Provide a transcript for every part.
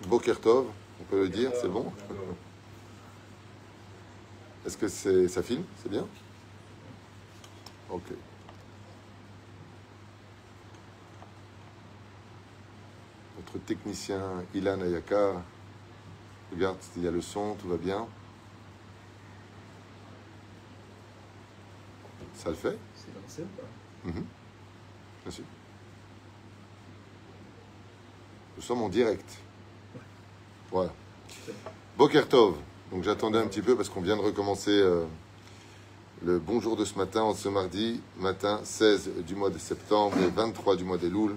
Boker Tov, on peut le dire, c'est bon? Est-ce que ça filme? C'est bien? Ok. Notre technicien Ilan Ayaka, regarde s'il y a le son, tout va bien. Ça le fait? C'est lancé ou pas? Bien sûr. Nous sommes en direct. Voilà. Boker Tov. Donc j'attendais un petit peu parce qu'on vient de recommencer le bonjour de ce matin, ce mardi matin 16 du mois de septembre et 23 du mois d'Elul,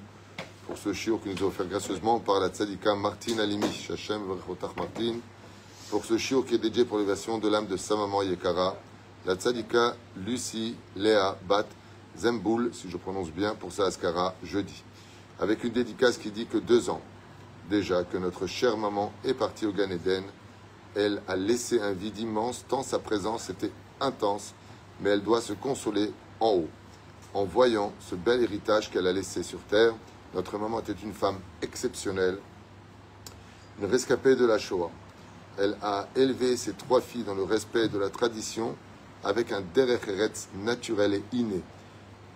pour ce shiur que nous a offert gracieusement par la tzadika Martine Alimi, Hashem Vrechotach Martine, pour ce shiur qui est dédié pour l'élévation de l'âme de sa maman Yekara, la tzadika Lucie Léa Bat Zemboul, si je prononce bien, pour sa askara jeudi, avec une dédicace qui dit que 2 ans déjà que notre chère maman est partie au Gan Eden. Elle a laissé un vide immense, tant sa présence était intense, mais elle doit se consoler en haut, en voyant ce bel héritage qu'elle a laissé sur terre. Notre maman était une femme exceptionnelle, une rescapée de la Shoah. Elle a élevé ses 3 filles dans le respect de la tradition, avec un derech eretz naturel et inné.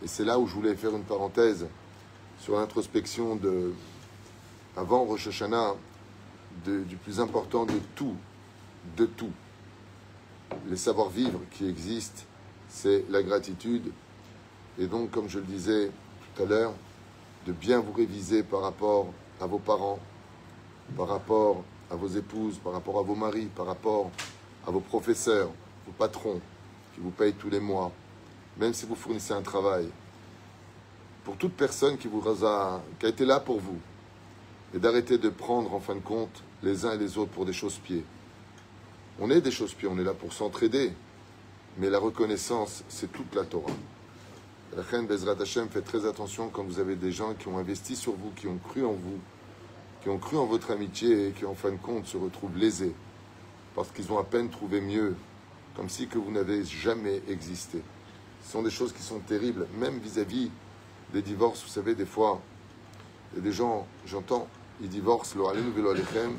Et c'est là où je voulais faire une parenthèse sur l'introspection avant Rosh Hashanah, du plus important de tout. Les savoir-vivre qui existent, c'est la gratitude. Et donc, comme je le disais tout à l'heure, de bien vous réviser par rapport à vos parents, par rapport à vos épouses, par rapport à vos maris, par rapport à vos professeurs, vos patrons, qui vous payent tous les mois, même si vous fournissez un travail. Pour toute personne qui a été là pour vous, et d'arrêter de prendre, en fin de compte, les uns et les autres pour des chausse-pieds. On est des chausse-pieds, on est là pour s'entraider. Mais la reconnaissance, c'est toute la Torah. La reine Bezrat Hashem fait très attention quand vous avez des gens qui ont investi sur vous, qui ont cru en vous, qui ont cru en votre amitié et qui, en fin de compte, se retrouvent lésés parce qu'ils ont à peine trouvé mieux, comme si que vous n'avez jamais existé. Ce sont des choses qui sont terribles, même vis-à-vis des divorces. Vous savez, des fois, il y a des gens, j'entends, ils divorcent, lo alenu velo alechem,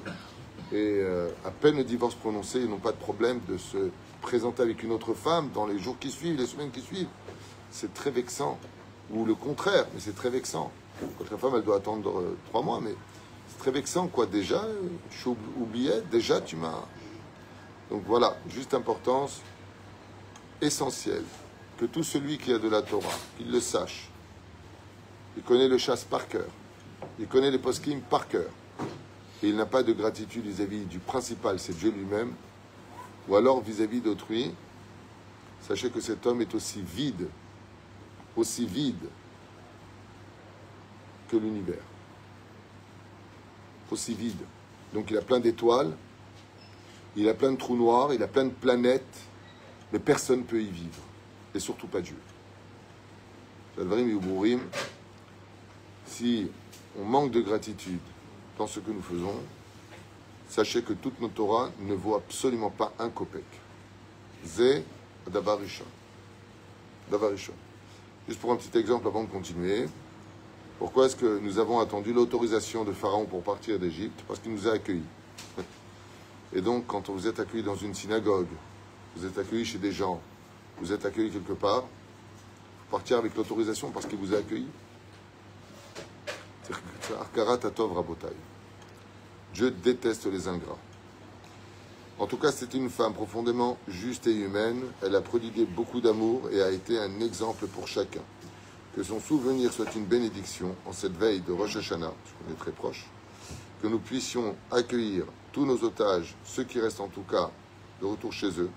et à peine le divorce prononcé, ils n'ont pas de problème de se présenter avec une autre femme dans les jours qui suivent, les semaines qui suivent. C'est très vexant. Ou le contraire, mais c'est très vexant. Quand la femme, elle doit attendre 3 mois, mais c'est très vexant, quoi. Déjà, je suis oublié, déjà, tu m'as... Donc voilà, juste importance essentielle, que tout celui qui a de la Torah, qu'il le sache. Il connaît le chasse par cœur. Il connaît les poskim par cœur. Et il n'a pas de gratitude vis-à-vis du principal, c'est Dieu lui-même. Ou alors vis-à-vis d'autrui, sachez que cet homme est aussi vide que l'univers. Aussi vide. Donc il a plein d'étoiles, il a plein de trous noirs, il a plein de planètes, mais personne ne peut y vivre. Et surtout pas Dieu. Si on manque de gratitude dans ce que nous faisons, sachez que toute notre Torah ne vaut absolument pas un kopek. Zé Davar Rishon. Juste pour un petit exemple avant de continuer, pourquoi est-ce que nous avons attendu l'autorisation de Pharaon pour partir d'Égypte? Parce qu'il nous a accueillis. Et donc, quand vous êtes accueilli dans une synagogue, vous êtes accueilli chez des gens, vous êtes accueilli quelque part, vous partir avec l'autorisation parce qu'il vous a accueilli. Dieu déteste les ingrats. En tout cas, c'est une femme profondément juste et humaine. Elle a prodigué beaucoup d'amour et a été un exemple pour chacun. Que son souvenir soit une bénédiction en cette veille de Rosh Hashanah, parce qu'on est très proche. Que nous puissions accueillir tous nos otages, ceux qui restent en tout cas de retour chez eux,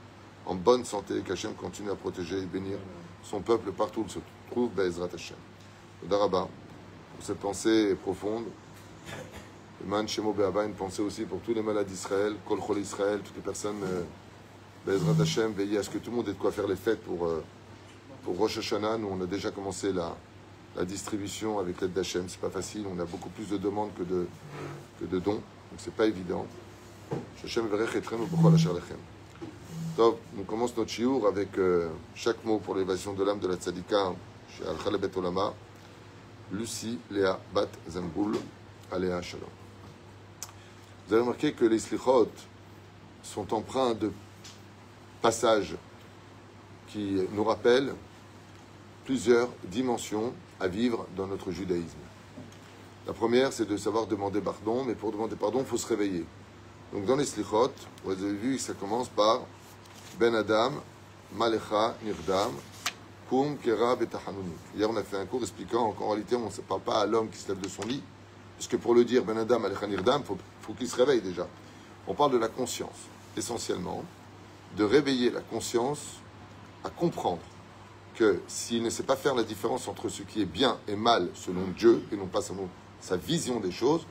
en bonne santé, qu'Hachem continue à protéger et bénir son peuple partout où il se trouve, Be'ezrat Hashem. Daraba, pour cette pensée profonde. Man Shemo Be'ava, une pensée aussi pour tous les malades d'Israël, Kol Chol Israël, toutes les personnes, Be'ezrat Hashem, veillez à ce que tout le monde ait de quoi faire les fêtes pour Rosh Hashanah. Nous, on a déjà commencé la distribution avec l'aide d'Hachem. C'est pas facile, on a beaucoup plus de demandes que de dons, donc c'est pas évident. Hashem verech etrenu b'chol asher lechem. Tov, on commence notre shiur avec chaque mot pour l'élévation de l'âme de la tzadika chez Al-Khala Bet Olama, Lucie Léa Bat Zemboul, Aléa Shalom. Vous avez remarqué que les slichot sont empreints de passages qui nous rappellent plusieurs dimensions à vivre dans notre judaïsme. La première, c'est de savoir demander pardon, mais pour demander pardon, il faut se réveiller. Donc dans les slichot, vous avez vu que ça commence par Ben Adam, Malecha, Nirdam, Kum, Kera, Betachanuni. Hier, on a fait un cours expliquant qu'en réalité, on ne parle pas à l'homme qui se lève de son lit, parce que pour le dire Ben Adam, Malecha, Nirdam, il faut qu'il se réveille déjà. On parle de la conscience, essentiellement, de réveiller la conscience à comprendre que s'il ne sait pas faire la différence entre ce qui est bien et mal selon Dieu, et non pas selon sa vision des choses,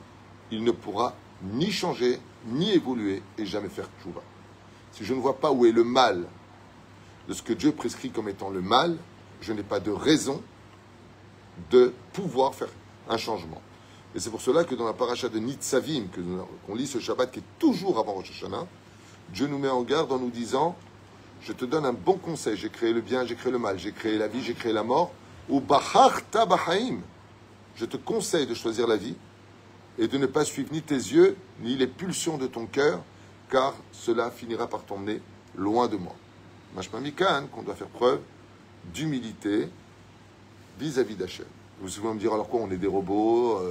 il ne pourra ni changer, ni évoluer, et jamais faire tchouva. Si je ne vois pas où est le mal de ce que Dieu prescrit comme étant le mal, je n'ai pas de raison de pouvoir faire un changement. Et c'est pour cela que dans la paracha de Nitzavim, qu'on lit ce Shabbat, qui est toujours avant Rosh Hashanah, Dieu nous met en garde en nous disant: je te donne un bon conseil, j'ai créé le bien, j'ai créé le mal, j'ai créé la vie, j'ai créé la mort, ou bacharta bachaim. Je te conseille de choisir la vie et de ne pas suivre ni tes yeux, ni les pulsions de ton cœur, car cela finira par t'emmener loin de moi. Mashma mikan, qu'on doit faire preuve d'humilité vis-à-vis d'Hachem. Vous pouvez me dire, alors quoi, on est des robots,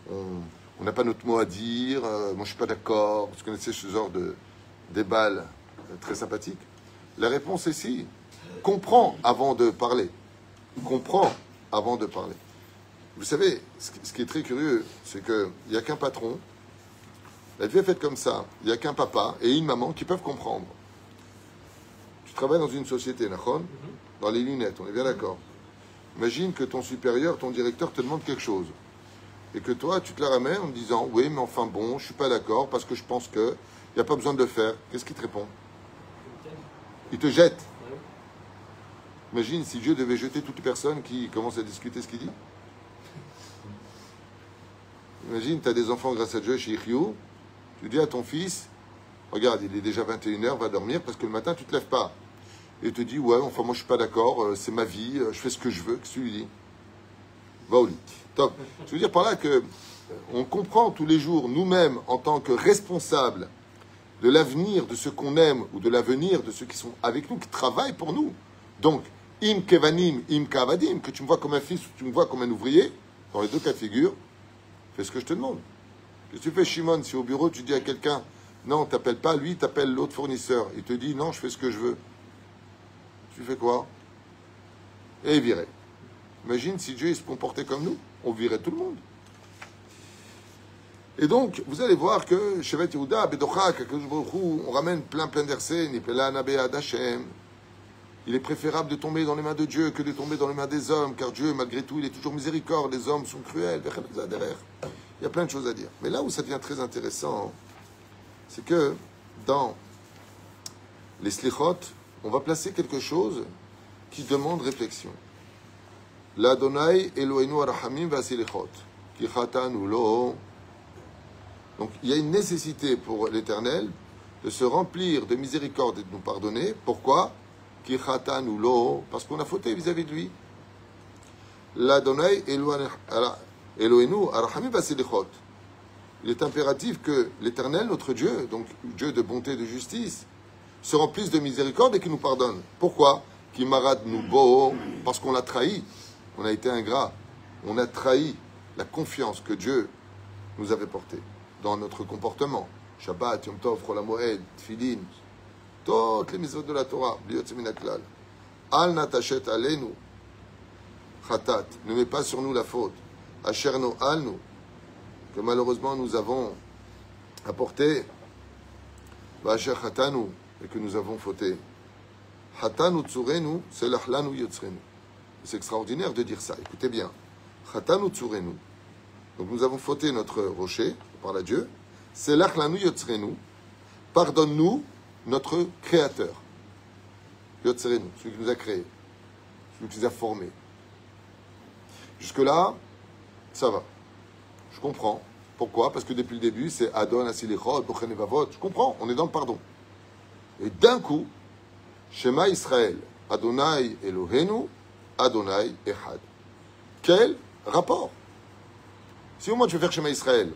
on n'a pas notre mot à dire, moi je ne suis pas d'accord. Vous connaissez ce genre de débat très sympathique? La réponse est si. Comprends avant de parler. Comprends avant de parler. Vous savez, ce qui est très curieux, c'est qu'il n'y a qu'un patron, la vie est faite comme ça, il n'y a qu'un papa et une maman qui peuvent comprendre. Tu travailles dans une société, Nachon, dans les lunettes, on est bien d'accord. Imagine que ton supérieur, ton directeur te demande quelque chose. Et que toi, tu te la ramènes en me disant: oui, mais enfin bon, je ne suis pas d'accord parce que je pense qu'il n'y a pas besoin de le faire. Qu'est-ce qu'il te répond? Il te jette. Imagine si Dieu devait jeter toutes les personnes qui commencent à discuter ce qu'il dit. Imagine, tu as des enfants grâce à Dieu chez Ichiyou, tu dis à ton fils: regarde, il est déjà 21h, va dormir parce que le matin, tu ne te lèves pas. Et il te dit: ouais, enfin, moi, je ne suis pas d'accord, c'est ma vie, je fais ce que je veux. Qu'est-ce que tu lui dis? Va au lit. Top. Je veux dire par là que on comprend tous les jours, nous-mêmes, en tant que responsables de l'avenir de ceux qu'on aime ou de l'avenir de ceux qui sont avec nous, qui travaillent pour nous. Donc, im kevanim, im kavadim, que tu me vois comme un fils ou tu me vois comme un ouvrier, dans les deux cas de figure, fais ce que je te demande. Qu'est-ce que tu fais, Shimon, si au bureau tu dis à quelqu'un: non, t'appelles pas lui, t'appelles l'autre fournisseur. Il te dit: non, je fais ce que je veux. Tu fais quoi? Et virer. Imagine si Dieu il se comportait comme nous, on virait tout le monde. Et donc, vous allez voir que Shevet Yehuda, Bedocha, on ramène plein d'versets. Il est préférable de tomber dans les mains de Dieu que de tomber dans les mains des hommes, car Dieu, malgré tout, il est toujours miséricorde. Les hommes sont cruels. Il y a plein de choses à dire. Mais là où ça devient très intéressant, c'est que dans les slichot, on va placer quelque chose qui demande réflexion. L'Adonai Eloheinu Arachamim Vasilichot, ki chatanu lo. Donc il y a une nécessité pour l'Éternel de se remplir de miséricorde et de nous pardonner. Pourquoi? Ki chatanu lo, parce qu'on a fauté vis-à-vis de lui. L'Adonai Eloheinu Arachamim Vasilichot. Il est impératif que l'Éternel, notre Dieu, donc Dieu de bonté et de justice, se remplisse de miséricorde et qu'il nous pardonne. Pourquoi? Ki marad nous bo, parce qu'on l'a trahi. On a été ingrat. On a trahi la confiance que Dieu nous avait portée dans notre comportement. Shabbat, Yom Tov, Chol HaMoed, Tfilin, toutes les mitzvot de la Torah, B'liot Min HaKlal. Al natachet alenu, chatat, ne mets pas sur nous la faute. Asherno alnu, que malheureusement nous avons apporté, V'asher chatanu, et que nous avons fauté. Chatanu tsurenu, selachlanu yotzrenu. C'est extraordinaire de dire ça. Écoutez bien. Chatanu tsurenu. Donc nous avons fauté notre rocher, on parle à Dieu. Selachlanu yotzrenu. Pardonne-nous notre Créateur. Yotzrenu, celui qui nous a créés, celui qui nous a formés. Jusque-là, ça va. Je comprends. Pourquoi? Parce que depuis le début, c'est Adon Asilichot, Bochenevavot. Je comprends, on est dans le pardon. Et d'un coup, Shema Israël, Adonai Elohenu, Adonai Echad. Quel rapport? Si au moins tu veux faire Shema Israël,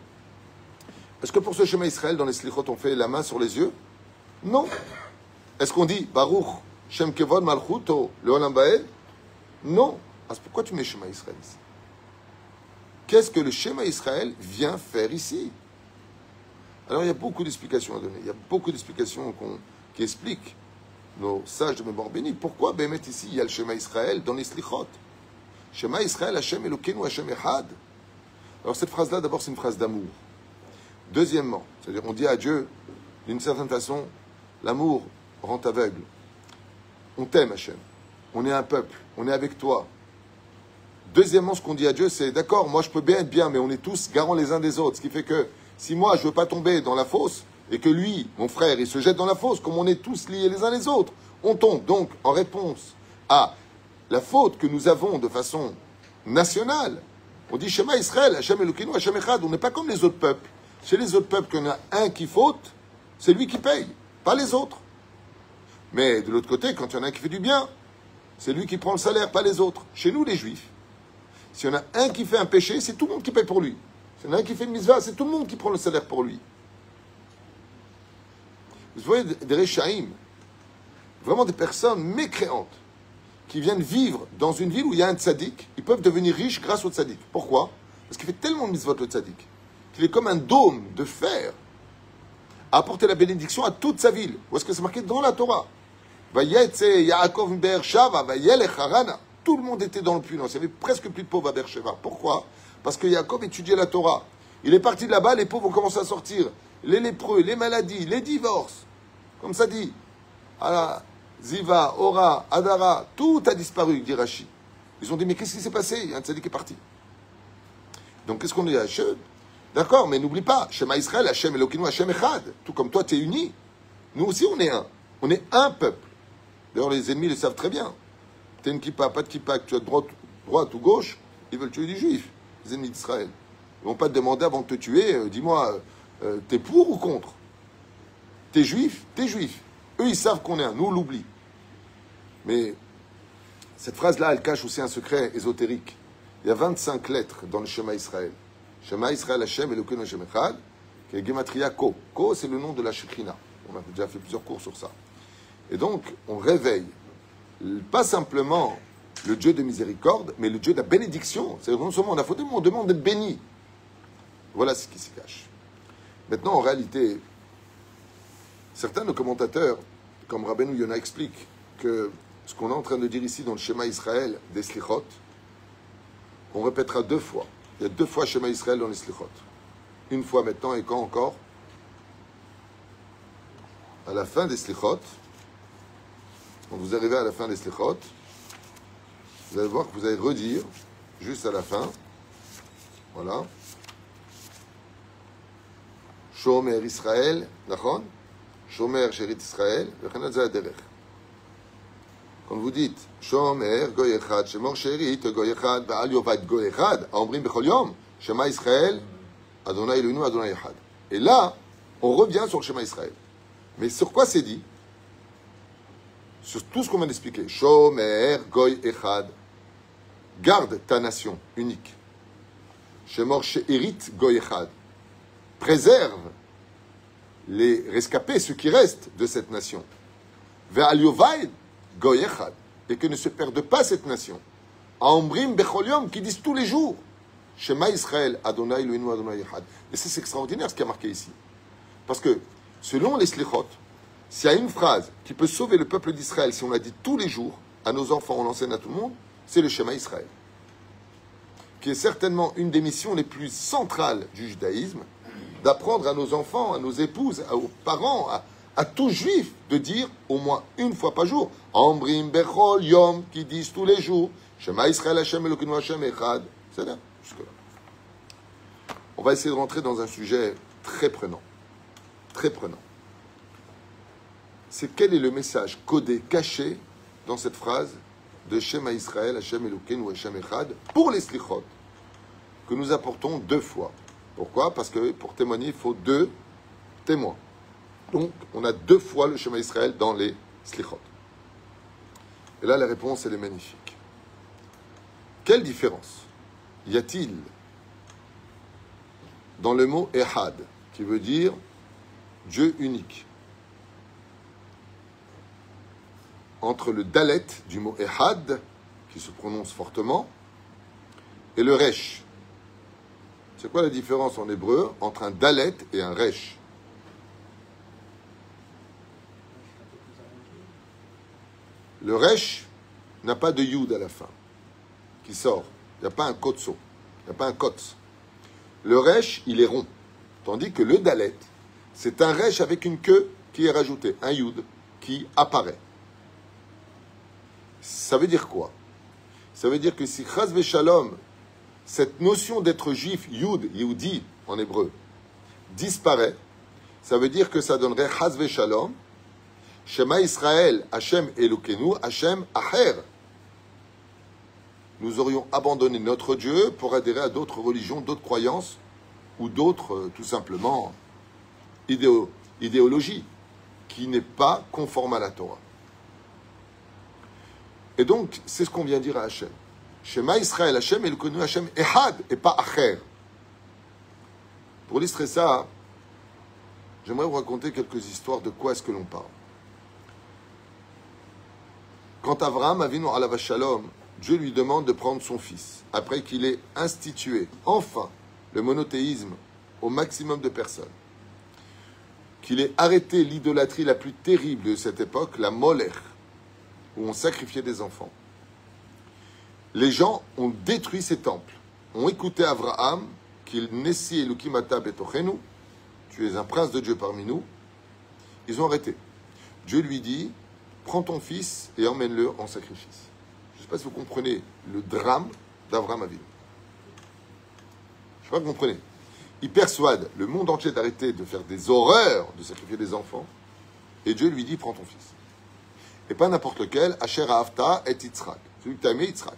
Est-ce que pour ce Shema Israël, dans les Slichot, on fait la main sur les yeux? Non. Est-ce qu'on dit Baruch Shem Kevod Malchuto Leolam Baed? Non. Alors pourquoi tu mets Shema Israël ici? Qu'est-ce que le Shema Israël vient faire ici? Alors il y a beaucoup d'explications à donner. Il y a beaucoup d'explications qui expliquent nos sages de mémoire bénie. Pourquoi Bémet ici il y a le Shema Israël dans les Slichot? Shema Israël, Hashem Elokeinu, Hashem Echad. Alors cette phrase-là, d'abord, c'est une phrase d'amour. Deuxièmement, c'est-à-dire on dit à Dieu, d'une certaine façon, l'amour rend aveugle. On t'aime, Hashem. On est un peuple. On est avec toi. Deuxièmement, ce qu'on dit à Dieu, c'est d'accord, moi je peux bien être bien, mais on est tous garants les uns des autres. Ce qui fait que si moi je veux pas tomber dans la fosse, et que lui, mon frère, il se jette dans la fosse, comme on est tous liés les uns les autres, on tombe. Donc, en réponse à la faute que nous avons de façon nationale, on dit Shema Israël, Hashem Elokeinu, Hashem Echad. On n'est pas comme les autres peuples. Chez les autres peuples, quand il y en a un qui faute, c'est lui qui paye, pas les autres. Mais de l'autre côté, quand il y en a un qui fait du bien, c'est lui qui prend le salaire, pas les autres. Chez nous, les Juifs, s'il y en a un qui fait un péché, c'est tout le monde qui paye pour lui. S'il y en a un qui fait une mitzvah, c'est tout le monde qui prend le salaire pour lui. Vous voyez des Rechaïm, vraiment des personnes mécréantes, qui viennent vivre dans une ville où il y a un tzaddik, ils peuvent devenir riches grâce au tzaddik. Pourquoi? Parce qu'il fait tellement de mitzvot le tzaddik, qu'il est comme un dôme de fer à apporter la bénédiction à toute sa ville. Où est-ce que c'est marqué dans la Torah? Vayetze Yaakov Be'ersheva, Vayelech Harana. Tout le monde était dans le puits. Il n'y avait presque plus de pauvres à Be'ersheva. Pourquoi? Parce que Yaakov étudiait la Torah. Il est parti de là-bas, les pauvres ont commencé à sortir. Les lépreux, les maladies, les divorces. Comme ça dit. Alors, Ziva, Ora, Adara, tout a disparu, dit Rashi. Ils ont dit, mais qu'est-ce qui s'est passé? Il y a un tzaddik qui est parti. Donc, qu'est-ce qu'on dit à Hachem? D'accord, mais n'oublie pas, Shema Israël, Hashem Elokeinu, Hashem Echad. Tout comme toi, tu es uni. Nous aussi, on est un. On est un peuple. D'ailleurs, les ennemis le savent très bien. Tu es une kippa, pas de kippa, que tu es droite ou gauche, ils veulent tuer des juifs, les ennemis d'Israël. Ils ne vont pas te demander avant de te tuer, dis-moi, t'es pour ou contre? T'es juif? T'es juif. Eux, ils savent qu'on est un, nous, on l'oublie. Mais cette phrase-là, elle cache aussi un secret ésotérique. Il y a 25 lettres dans le Shema Israël. Shema Israël Hashem Elokeinu Hashem Echad, qui est Gematria Ko. Ko, c'est le nom de la Shekhina. On a déjà fait plusieurs cours sur ça. Et donc, on réveille pas simplement le Dieu de miséricorde, mais le Dieu de la bénédiction. C'est non seulement on a fauté, mais on demande d'être béni. Voilà ce qui s'y cache. Maintenant, en réalité, certains de nos commentateurs, comme Rabbeinu Yonah, expliquent que ce qu'on est en train de dire ici dans le Shema Israël des Slichot, on répétera 2 fois. Il y a 2 fois Shema Israël dans les Slichot. Une fois maintenant, et quand encore? À la fin des Slichot, quand vous arrivez à la fin des Slichot, vous allez voir que vous allez redire, juste à la fin, voilà, Shomer Israël, Nachon, Shomer Sherit Israël, Vechanat Zaderech. Quand vous dites Shomer Goy Echad, Shemor Sherit Goy Echad, Ve'al Yovad Goy Echad, Omrim Bechol Yom, Shema Israël, Adonai Eloheinu, Adonai Echad. Et là, on revient sur le Shema Israël. Mais sur quoi c'est dit? Sur tout ce qu'on vient d'expliquer. Shomer Goy Echad. Garde ta nation unique. Shemor She'erit Goy Echad. Préserve les rescapés, ceux qui restent de cette nation. Ve'al Yovad Goy Echad. Et que ne se perde pas cette nation. Aomrim Bechol Yom, qui disent tous les jours Shema Israël, Adonai Eloheinu, Adonai Echad. Et c'est extraordinaire ce qui a marqué ici. Parce que, selon les Slichot, s'il y a une phrase qui peut sauver le peuple d'Israël, si on la dit tous les jours, à nos enfants, on l'enseigne à tout le monde, c'est le Shema Israël. Qui est certainement une des missions les plus centrales du judaïsme, d'apprendre à nos enfants, à nos épouses, aux parents, à tout juif, de dire au moins une fois par jour, Ambrim Bechol Yom, qui disent tous les jours, Shema Israël Hashem Elokeinu Hashem Echad. C'est là, jusque-là. On va essayer de rentrer dans un sujet très prenant. Très prenant. C'est quel est le message codé, caché dans cette phrase de Shema Israël, Hashem Elokeinu Hashem Echad, pour les Slichot, que nous apportons 2 fois. Pourquoi? Parce que pour témoigner, il faut 2 témoins. Donc, on a 2 fois le Shema Israël dans les Slichot. Et là, la réponse, elle est magnifique. Quelle différence y a-t-il dans le mot Ehad, qui veut dire Dieu unique. Entre le dalet du mot ehad, qui se prononce fortement, et le resh. C'est quoi la différence en hébreu entre un dalet et un resh? Le resh n'a pas de yud à la fin, qui sort. Il n'y a pas un kotso, il n'y a pas un kotz. Le resh, il est rond. Tandis que le dalet, c'est un resh avec une queue qui est rajoutée, un yud qui apparaît. Ça veut dire quoi? Ça veut dire que si chas v'shalom, cette notion d'être juif, yud, yehudi en hébreu, disparaît, ça veut dire que ça donnerait chas v'shalom, Shema Israël, Hashem Elokeinu, Hashem Acher. Nous aurions abandonné notre Dieu pour adhérer à d'autres religions, d'autres croyances, ou d'autres, tout simplement, idéologies, qui n'est pas conforme à la Torah. Et donc, c'est ce qu'on vient dire à Hashem. Shema Israël, Hashem Elokeinu, Hashem Ehad, et pas Acher. Pour illustrer ça, j'aimerais vous raconter quelques histoires de quoi est-ce que l'on parle. Quand Abraham Avinu alav shalom, Dieu lui demande de prendre son fils, après qu'il ait institué, enfin, le monothéisme au maximum de personnes, qu'il ait arrêté l'idolâtrie la plus terrible de cette époque, la Molech, où on sacrifiait des enfants. Les gens ont détruit ces temples, ont écouté Abraham, qu'il nessi elukimata betochenu, tu es un prince de Dieu parmi nous, ils ont arrêté. Dieu lui dit, prends ton fils et emmène-le en sacrifice. Je ne sais pas si vous comprenez le drame d'Abraham Avinu. Je ne sais pas si vous comprenez. Il persuade le monde entier d'arrêter de faire des horreurs, de sacrifier des enfants. Et Dieu lui dit, prends ton fils. Et pas n'importe lequel, Asher Ahavta et Yitzhak. Celui que tu as aimé, Yitzhak.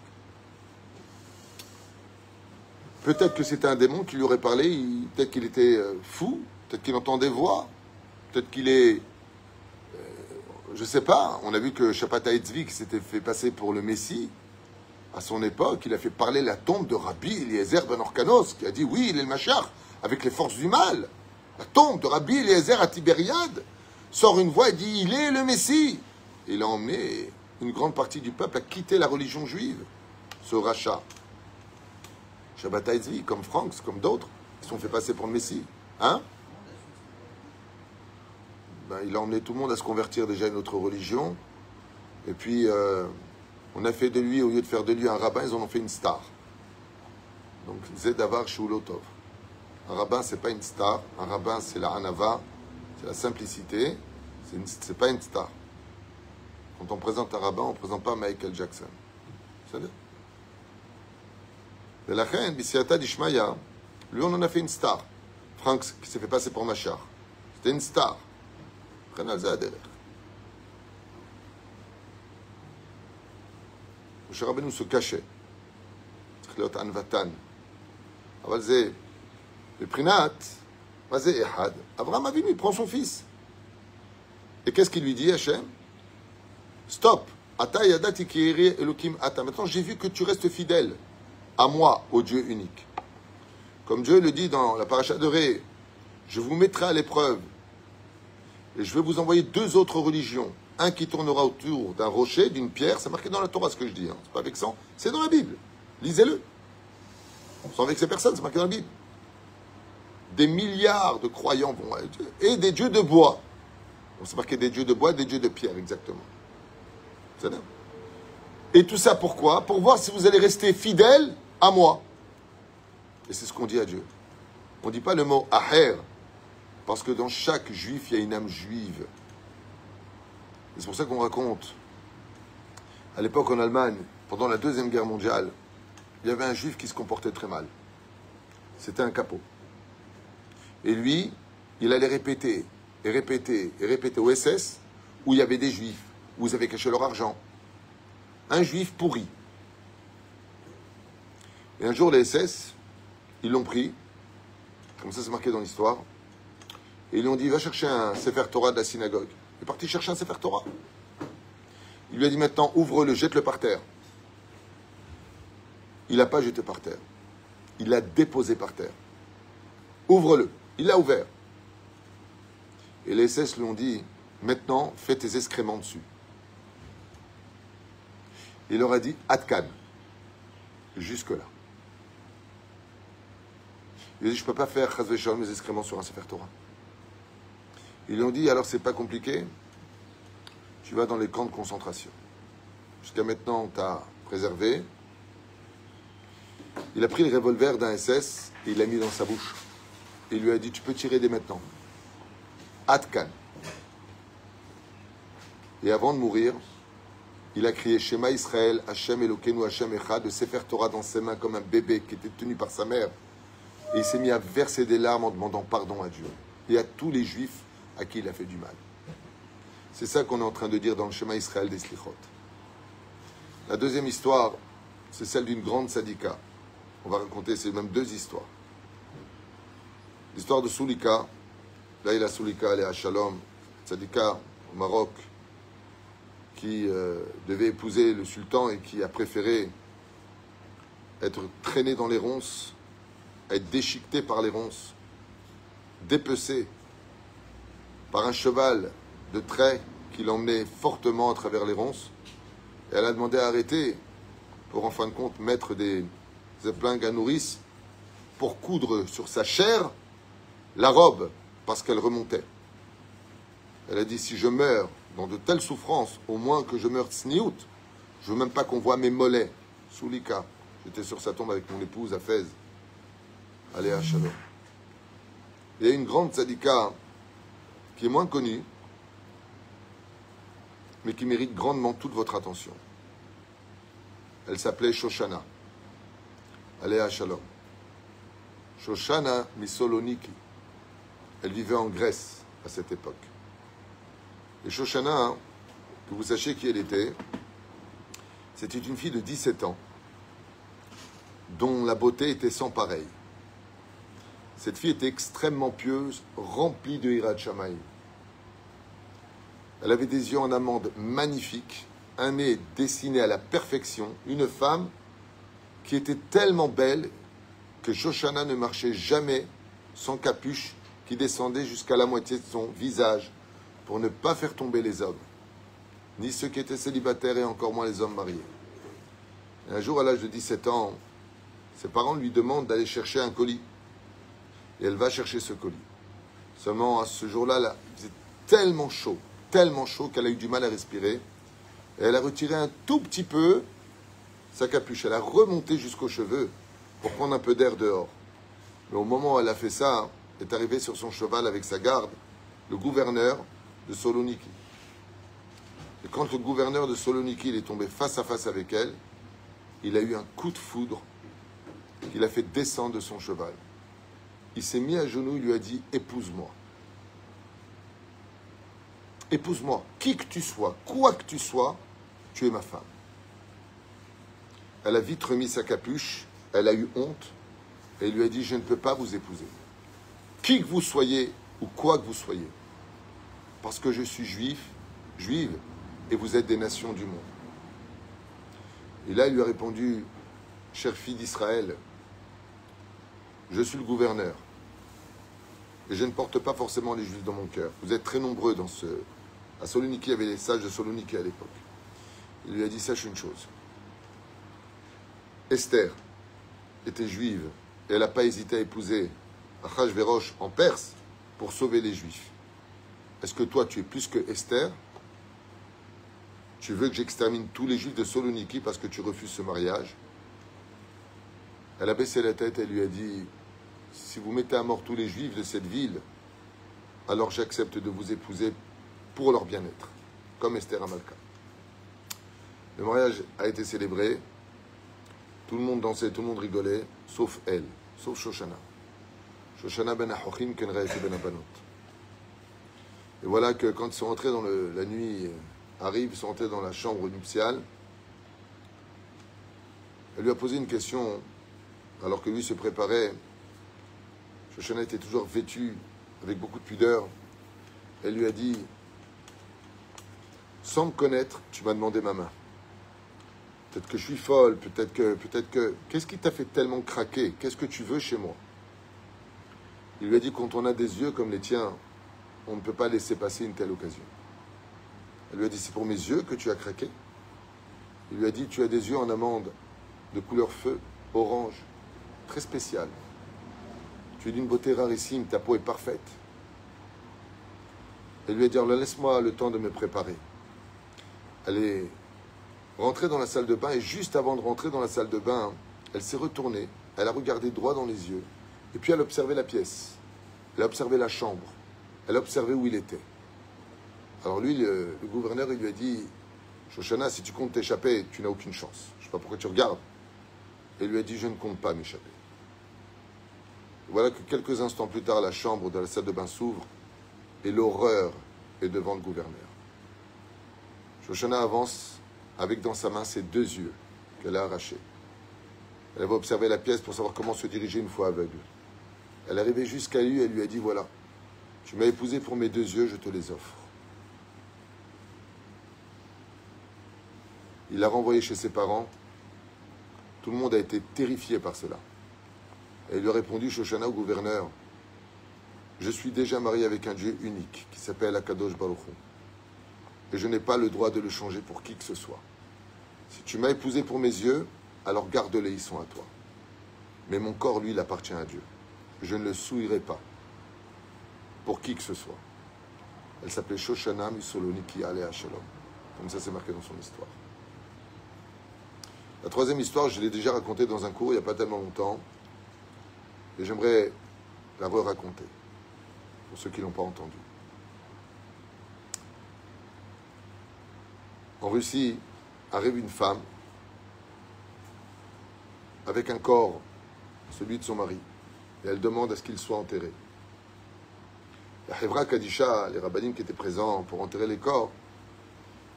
Peut-être que c'était un démon qui lui aurait parlé, peut-être qu'il était fou, peut-être qu'il entend des voix, peut-être qu'il est... je ne sais pas, on a vu que Shabbatai Tzvi, qui s'était fait passer pour le Messie, à son époque, il a fait parler la tombe de Rabbi Eliezer ben Orkanos, qui a dit, oui, il est le Mashiach, avec les forces du mal. La tombe de Rabbi Eliezer à Tibériade sort une voix et dit, il est le Messie. Et il a emmené une grande partie du peuple à quitter la religion juive, ce rachat. Shabbatai Tzvi, comme Franks, comme d'autres, ils se sont fait passer pour le Messie. Hein? Ben, il a emmené tout le monde à se convertir déjà à une autre religion. Et puis, on a fait de lui, au lieu de faire de lui un rabbin, ils en ont fait une star. Donc, Zedavar Shulotov. Un rabbin, c'est pas une star. Un rabbin, c'est la hanava, c'est la simplicité. C'est pas une star. Quand on présente un rabbin, on ne présente pas Michael Jackson. C'est-à-dire? Et la reine, Bisiata d'Ishmaïa, lui, on en a fait une star. Franks, qui s'est fait passer pour Machar. C'était une star. Moshe Rabbeinu se cachait. צריך להיות ענוותן. אבל זה, מבחינת, מה זה אחד? אברהם אבינו, il prend son fils. Et qu'est-ce qu'il lui dit, Hachem? Stop. Ata yadati ki iri elokim ata. Maintenant, j'ai vu que tu restes fidèle à moi, au Dieu unique. Comme Dieu le dit dans la paracha de Ré, je vous mettrai à l'épreuve. Et je vais vous envoyer deux autres religions. Un qui tournera autour d'un rocher, d'une pierre. C'est marqué dans la Torah ce que je dis. Hein. C'est pas vexant. C'est dans la Bible. Lisez-le. Sans vexer personne, c'est marqué dans la Bible. Des milliards de croyants vont à Dieu. Et des dieux de bois. Donc c'est marqué des dieux de bois, des dieux de pierre, exactement. C'est bien. Et tout ça pourquoi? Pour voir si vous allez rester fidèle à moi. Et c'est ce qu'on dit à Dieu. On ne dit pas le mot aher. Parce que dans chaque juif, il y a une âme juive. Et c'est pour ça qu'on raconte. À l'époque, en Allemagne, pendant la Deuxième Guerre mondiale, il y avait un juif qui se comportait très mal. C'était un capot. Et lui, il allait répéter, et répéter, et répéter au SS, où il y avait des juifs, où ils avaient caché leur argent. Un juif pourri. Et un jour, les SS, ils l'ont pris, comme ça c'est marqué dans l'histoire, et ils lui ont dit, va chercher un Sefer Torah de la synagogue. Il est parti chercher un Sefer Torah. Il lui a dit, maintenant, ouvre-le, jette-le par terre. Il n'a pas jeté par terre. Il l'a déposé par terre. Ouvre-le. Il l'a ouvert. Et les SS lui ont dit, maintenant, fais tes excréments dessus. Il leur a dit, Atkan, jusque-là. Il a dit, je ne peux pas faire Chas v'Shalom mes excréments sur un Sefer Torah. Ils lui ont dit, alors c'est pas compliqué, tu vas dans les camps de concentration. Jusqu'à maintenant, tu as préservé. Il a pris le revolver d'un SS et il l'a mis dans sa bouche. Et il lui a dit, tu peux tirer dès maintenant. Atkan. Et avant de mourir, il a crié Shema Israël, Hashem Elokeinu, Hashem Echad, de Sefer Torah dans ses mains comme un bébé qui était tenu par sa mère. Et il s'est mis à verser des larmes en demandant pardon à Dieu et à tous les Juifs à qui il a fait du mal. C'est ça qu'on est en train de dire dans le Shema Israël des Slichot. La deuxième histoire, c'est celle d'une grande sadika. On va raconter, c'est même deux histoires. L'histoire de Soulika. Là, il a Soulika, elle est à Shalom, sadika au Maroc, qui devait épouser le sultan et qui a préféré être traîné dans les ronces, être déchiqueté par les ronces, dépecé par un cheval de trait qui l'emmenait fortement à travers les ronces. Et elle a demandé à arrêter pour, en fin de compte, mettre des épingles à nourrice pour coudre sur sa chair la robe, parce qu'elle remontait. Elle a dit, si je meurs dans de telles souffrances, au moins que je meure tsniout. Je veux même pas qu'on voit mes mollets. Soulika. J'étais sur sa tombe avec mon épouse à Fès. Allez à Shalom. Il y a une grande tzadika qui est moins connue, mais qui mérite grandement toute votre attention. Elle s'appelait Shoshana. Allez à Shalom. Shoshana Missoloniki. Elle vivait en Grèce à cette époque. Et Shoshana, que vous sachiez qui elle était, c'était une fille de 17 ans, dont la beauté était sans pareil. Cette fille était extrêmement pieuse, remplie de Hirat Shamayim. Elle avait des yeux en amande magnifiques, un nez dessiné à la perfection, une femme qui était tellement belle que Shoshana ne marchait jamais sans capuche qui descendait jusqu'à la moitié de son visage pour ne pas faire tomber les hommes, ni ceux qui étaient célibataires et encore moins les hommes mariés. Et un jour, à l'âge de 17 ans, ses parents lui demandent d'aller chercher un colis. Et elle va chercher ce colis. Seulement, à ce jour-là, il faisait tellement chaud qu'elle a eu du mal à respirer. Et elle a retiré un tout petit peu sa capuche. Elle a remonté jusqu'aux cheveux pour prendre un peu d'air dehors. Mais au moment où elle a fait ça, est arrivé sur son cheval avec sa garde, le gouverneur de Soloniki. Et quand le gouverneur de Soloniki est tombé face à face avec elle, il a eu un coup de foudre qui l'a fait descendre de son cheval. Il s'est mis à genoux, il lui a dit « Épouse-moi. Épouse-moi. Qui que tu sois, quoi que tu sois, tu es ma femme. » Elle a vite remis sa capuche, elle a eu honte, et il lui a dit « Je ne peux pas vous épouser. Qui que vous soyez, ou quoi que vous soyez. Parce que je suis juive, et vous êtes des nations du monde. » Et là, il lui a répondu « Chère fille d'Israël, je suis le gouverneur, et je ne porte pas forcément les Juifs dans mon cœur. Vous êtes très nombreux dans ce... » À Soloniki, il y avait les sages de Soloniki à l'époque. Il lui a dit, sache une chose. Esther était juive, et elle n'a pas hésité à épouser Achashverosh en Perse pour sauver les Juifs. Est-ce que toi, tu es plus que Esther? Tu veux que j'extermine tous les Juifs de Soloniki parce que tu refuses ce mariage? Elle a baissé la tête et lui a dit, si vous mettez à mort tous les Juifs de cette ville, alors j'accepte de vous épouser pour leur bien-être, comme Esther Amalka. Le mariage a été célébré, tout le monde dansait, tout le monde rigolait, sauf elle, sauf Shoshana. Shoshana ben Ahochim ken Raïti ben Abanot. Et voilà que quand ils sont entrés dans la nuit arrive, ils sont entrés dans la chambre nuptiale, elle lui a posé une question, alors que lui se préparait. Shoshana était toujours vêtue avec beaucoup de pudeur. Elle lui a dit, sans me connaître, tu m'as demandé ma main. Peut-être que je suis folle, peut-être que... Qu'est-ce qui t'a fait tellement craquer? Qu'est-ce que tu veux chez moi? Il lui a dit, quand on a des yeux comme les tiens, on ne peut pas laisser passer une telle occasion. Elle lui a dit, c'est pour mes yeux que tu as craqué. Il lui a dit, tu as des yeux en amande de couleur feu, orange, très spécial. Tu es d'une beauté rarissime, ta peau est parfaite. Elle lui a dit, alors laisse-moi le temps de me préparer. Elle est rentrée dans la salle de bain et juste avant de rentrer dans la salle de bain, elle s'est retournée, elle a regardé droit dans les yeux et puis elle a observé la pièce, elle a observé la chambre, elle a observé où il était. Alors lui, le gouverneur, il lui a dit, Shoshana, si tu comptes t'échapper, tu n'as aucune chance. Je ne sais pas pourquoi tu regardes. Et il lui a dit, je ne compte pas m'échapper. Voilà que quelques instants plus tard, la chambre de la salle de bain s'ouvre et l'horreur est devant le gouverneur. Shoshana avance avec dans sa main ses deux yeux qu'elle a arrachés. Elle va observer la pièce pour savoir comment se diriger une fois aveugle. Elle est arrivée jusqu'à lui et lui a dit, voilà, tu m'as épousé pour mes deux yeux, je te les offre. Il l'a renvoyé chez ses parents. Tout le monde a été terrifié par cela. Et il lui a répondu, Shoshana, au gouverneur, je suis déjà marié avec un Dieu unique qui s'appelle Akadosh Baruch Hu. Et je n'ai pas le droit de le changer pour qui que ce soit. Si tu m'as épousé pour mes yeux, alors garde-les, ils sont à toi. Mais mon corps, lui, il appartient à Dieu. Je ne le souillerai pas pour qui que ce soit. Elle s'appelait Shoshana Misoloniki Alea Shalom. Comme ça, c'est marqué dans son histoire. La troisième histoire, je l'ai déjà racontée dans un cours il n'y a pas tellement longtemps. Et j'aimerais la re-raconter, pour ceux qui ne l'ont pas entendue. En Russie, arrive une femme avec un corps, celui de son mari, et elle demande à ce qu'il soit enterré. La Hevra Kadisha, les rabbinim qui étaient présents pour enterrer les corps,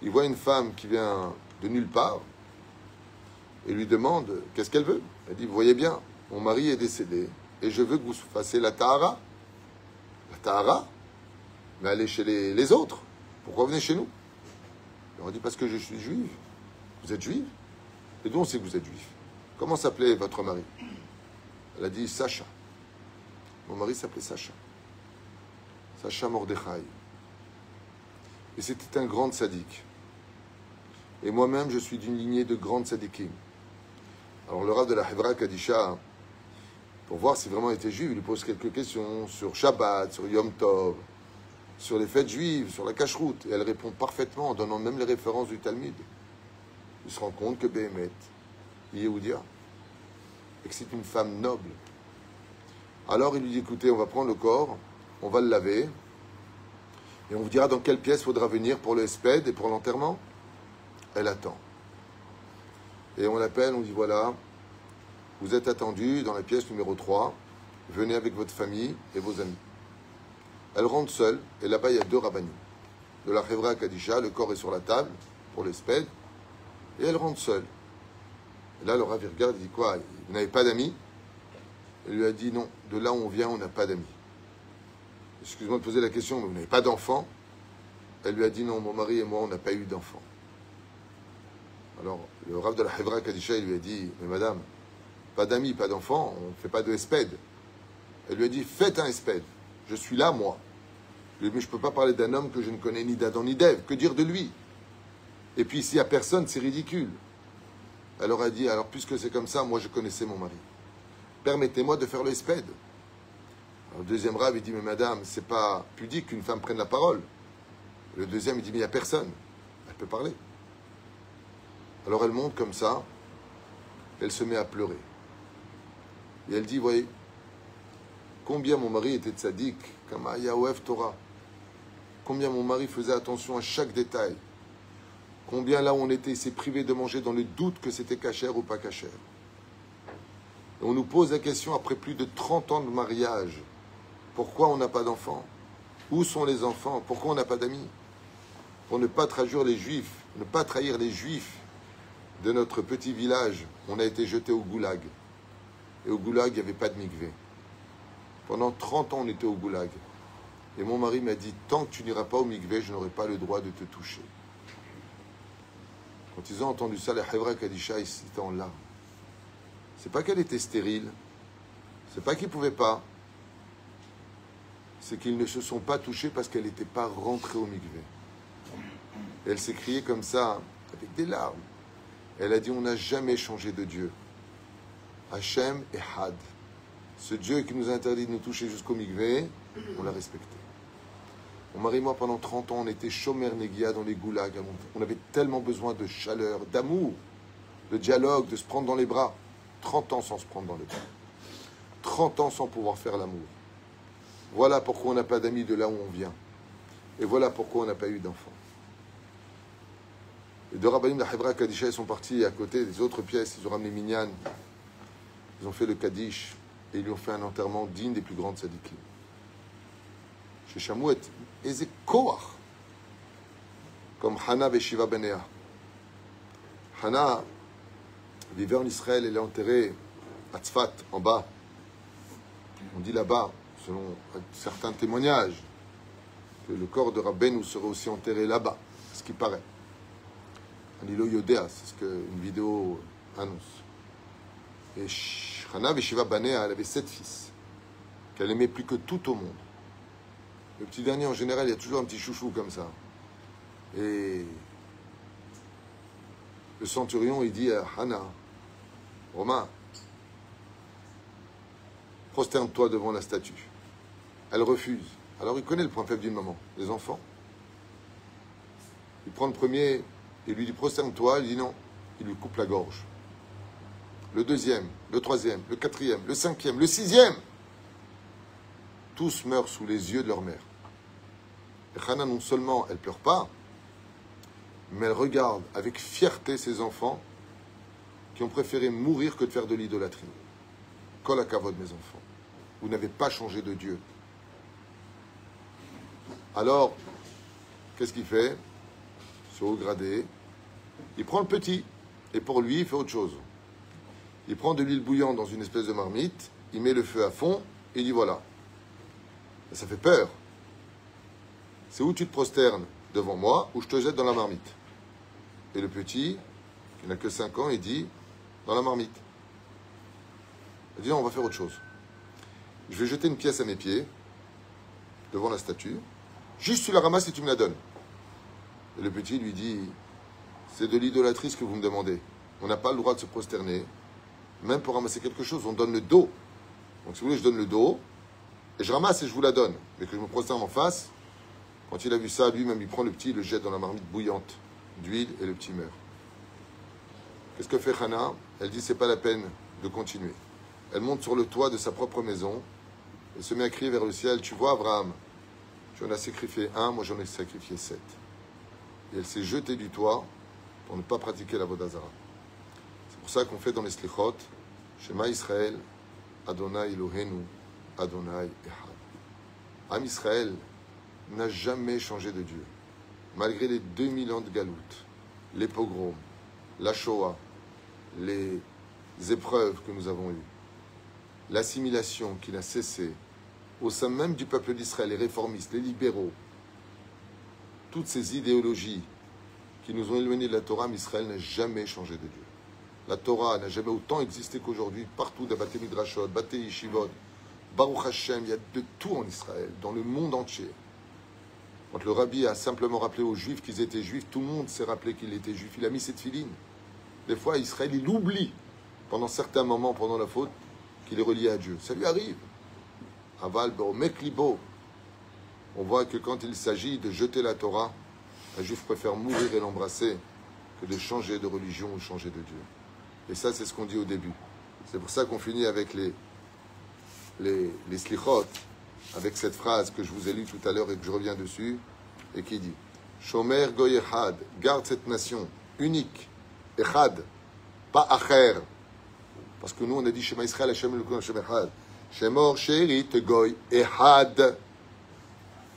ils voient une femme qui vient de nulle part, et lui demande qu'est-ce qu'elle veut. Elle dit, vous voyez bien, mon mari est décédé et je veux que vous fassiez la tahara. La tahara? Mais allez chez les autres. Pourquoi venez chez nous? On dit, parce que je suis juive. Vous êtes juive? Et d'où on sait que vous êtes juif? Comment s'appelait votre mari? Elle a dit, Sacha. Mon mari s'appelait Sacha. Sacha Mordechai. Et c'était un grand sadique. Et moi-même, je suis d'une lignée de grandes sadikim. Alors le rav de la Hevra Kadisha, pour voir si vraiment il était juif, il lui pose quelques questions sur Shabbat, sur Yom Tov, sur les fêtes juives, sur la cacheroute. Et elle répond parfaitement en donnant même les références du Talmud. Il se rend compte que Béhémet, Yehoudia, et que c'est une femme noble. Alors il lui dit, écoutez, on va prendre le corps, on va le laver, et on vous dira dans quelle pièce il faudra venir pour le Hesped et pour l'enterrement. Elle attend. Et on l'appelle, on dit, voilà, vous êtes attendu dans la pièce numéro 3, venez avec votre famille et vos amis. Elle rentre seule, et là-bas, il y a deux rabbinim. De la Hevra Kadisha, le corps est sur la table, pour le sped, et elle rentre seule. Et là, le rav, il regarde, il dit, quoi, vous n'avez pas d'amis? Elle lui a dit, non, de là où on vient, on n'a pas d'amis. Excuse-moi de poser la question, mais vous n'avez pas d'enfants? Elle lui a dit, non, mon mari et moi, on n'a pas eu d'enfants. Alors, le rav de la Hevra Kadisha, il lui a dit, mais madame, pas d'amis, pas d'enfants, on ne fait pas de espède. Elle lui a dit, faites un espède. Je suis là, moi. Mais je ne peux pas parler d'un homme que je ne connais ni d'Adam ni d'Ève. Que dire de lui? Et puis, s'il n'y a personne, c'est ridicule. Elle leur a dit, alors, puisque c'est comme ça, moi, je connaissais mon mari. Permettez-moi de faire le espède. Le deuxième rav, il dit, mais madame, c'est pas pudique qu'une femme prenne la parole. Le deuxième, il dit, mais il n'y a personne. Elle peut parler. Alors elle monte comme ça, elle se met à pleurer. Et elle dit, voyez, combien mon mari était tzaddik, comme Ayaouef Torah. Combien mon mari faisait attention à chaque détail. Combien là où on était, il s'est privé de manger dans le doute que c'était cachère ou pas cachère. Et on nous pose la question après plus de 30 ans de mariage. Pourquoi on n'a pas d'enfants? Où sont les enfants? Pourquoi on n'a pas d'amis? Pour ne pas trahir les juifs, ne pas trahir les juifs de notre petit village, on a été jeté au goulag. Et au goulag, il n'y avait pas de mikvé. Pendant 30 ans, on était au goulag. Et mon mari m'a dit, tant que tu n'iras pas au mikvé, je n'aurai pas le droit de te toucher. Quand ils ont entendu ça, les Hevra Kadisha, ils étaient en larmes. C'est pas qu'elle était stérile. C'est pas qu'ils ne pouvaient pas. c'est qu'ils ne se sont pas touchés parce qu'elle n'était pas rentrée au mikvé. Et elle s'est criée comme ça, avec des larmes. Elle a dit, on n'a jamais changé de Dieu. Hachem Ehad. Ce Dieu qui nous a interdit de nous toucher jusqu'au mikvé, on l'a respecté. Mon mari et moi, pendant 30 ans, on était Shomer Negia dans les goulags. On avait tellement besoin de chaleur, d'amour, de dialogue, de se prendre dans les bras. 30 ans sans se prendre dans les bras. 30 ans sans pouvoir faire l'amour. Voilà pourquoi on n'a pas d'amis de là où on vient. Et voilà pourquoi on n'a pas eu d'enfants. Les deux rabbinim de la Hebra Kadisha, ils sont partis à côté des autres pièces. Ils ont ramené Minyan. Ils ont fait le Kaddish. Et ils lui ont fait un enterrement digne des plus grandes sadikim. Chez Shamouet, Eze Koach. Comme Hana Beshiva Benea. Hana vivait en Israël. Elle est enterrée à Tzfat, en bas. On dit là-bas, selon certains témoignages, que le corps de Rabbeinu serait aussi enterré là-bas, ce qui paraît. Anilo Yodea, c'est ce qu'une vidéo annonce. Et Hana Veshiva Banea, elle avait 7 fils, qu'elle aimait plus que tout au monde. Le petit dernier, en général, il y a toujours un petit chouchou comme ça. Et le centurion, il dit à Hana, Romain, prosterne-toi devant la statue. Elle refuse. Alors il connaît le point faible d'une maman, les enfants. Il prend le premier et lui dit prosterne-toi. Il dit non. Il lui coupe la gorge. Le deuxième, le troisième, le quatrième, le cinquième, le sixième. Tous meurent sous les yeux de leur mère. Et Hana, non seulement elle pleure pas, mais elle regarde avec fierté ses enfants qui ont préféré mourir que de faire de l'idolâtrie. Kol hakavod, mes enfants. Vous n'avez pas changé de Dieu. Alors, qu'est-ce qu'il fait? Ce haut gradé, il prend le petit, et pour lui, il fait autre chose. Il prend de l'huile bouillante dans une espèce de marmite, il met le feu à fond, et il dit voilà. Et ça fait peur. C'est où tu te prosternes devant moi, ou je te jette dans la marmite. Et le petit, qui n'a que 5 ans, il dit dans la marmite. Il dit non, on va faire autre chose. Je vais jeter une pièce à mes pieds, devant la statue. Juste tu la ramasses et tu me la donnes. Et le petit lui dit, c'est de l'idolâtrie ce que vous me demandez. On n'a pas le droit de se prosterner. Même pour ramasser quelque chose, on donne le dos. Donc si vous voulez, je donne le dos, et je ramasse et je vous la donne. Mais que je me prosterne en face, quand il a vu ça, lui-même, il prend le petit, il le jette dans la marmite bouillante d'huile, et le petit meurt. Qu'est-ce que fait Hana? Elle dit, c'est pas la peine de continuer. Elle monte sur le toit de sa propre maison et se met à crier vers le ciel. Tu vois, Abraham, tu en as sacrifié 1, moi j'en ai sacrifié 7. Et elle s'est jetée du toit pour ne pas pratiquer la Avodah Zara. C'est pour ça qu'on fait dans les Slichot, Shema Israël, Adonai Eloheinu, Adonai Echad. Am Israël n'a jamais changé de Dieu. Malgré les 2000 ans de galoute, les pogroms, la Shoah, les épreuves que nous avons eues, l'assimilation qui n'a cessé au sein même du peuple d'Israël, les réformistes, les libéraux, toutes ces idéologies qui nous ont éloignés de la Torah, mais Israël n'a jamais changé de Dieu. La Torah n'a jamais autant existé qu'aujourd'hui, partout, dans Baté Midrashot, Baté Yeshivot, Baruch Hashem, il y a de tout en Israël, dans le monde entier. Quand le rabbi a simplement rappelé aux Juifs qu'ils étaient Juifs, tout le monde s'est rappelé qu'il était Juif. Il a mis cette filine. Des fois, Israël, il oublie, pendant certains moments, pendant la faute, qu'il est relié à Dieu. Ça lui arrive. Aval, Meklibo. On voit que quand il s'agit de jeter la Torah, un Juif préfère mourir et l'embrasser que de changer de religion ou changer de Dieu. Et ça, c'est ce qu'on dit au début. C'est pour ça qu'on finit avec les slichot, avec cette phrase que je vous ai lue tout à l'heure et que je reviens dessus, et qui dit Shomer Goy Echad, garde cette nation unique, Echad, pas Acher. Parce que nous, on a dit Shema Israël, Hashem Elokeinu Hashem Echad. Shemor Sherit Goy Echad.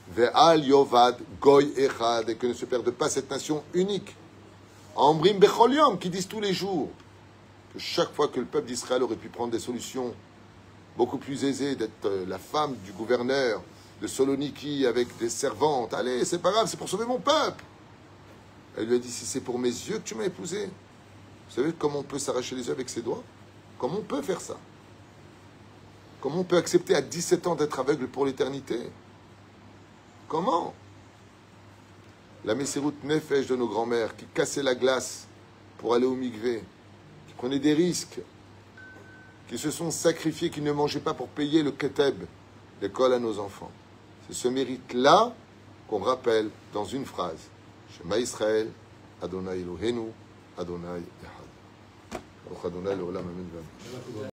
Ve'al Yovad Goy Echad. Et que ne se perde pas cette nation unique. Ambrim Bechol Yom, qui disent tous les jours que chaque fois que le peuple d'Israël aurait pu prendre des solutions beaucoup plus aisées, d'être la femme du gouverneur de Soloniki avec des servantes, allez, c'est pas grave, c'est pour sauver mon peuple. Elle lui a dit, si c'est pour mes yeux que tu m'as épousé, vous savez comment on peut s'arracher les yeux avec ses doigts? Comment on peut faire ça? Comment on peut accepter à 17 ans d'être aveugle pour l'éternité? Comment? La Messirut Nefesh de nos grands-mères qui cassaient la glace pour aller au mikvé, qui prenaient des risques, qui se sont sacrifiés, qui ne mangeaient pas pour payer le keteb, l'école à nos enfants. C'est ce mérite-là qu'on rappelle dans une phrase. Shema Israël, Adonai Eloheinu, Adonai Echad. Baruch Adonai Leolam Amen.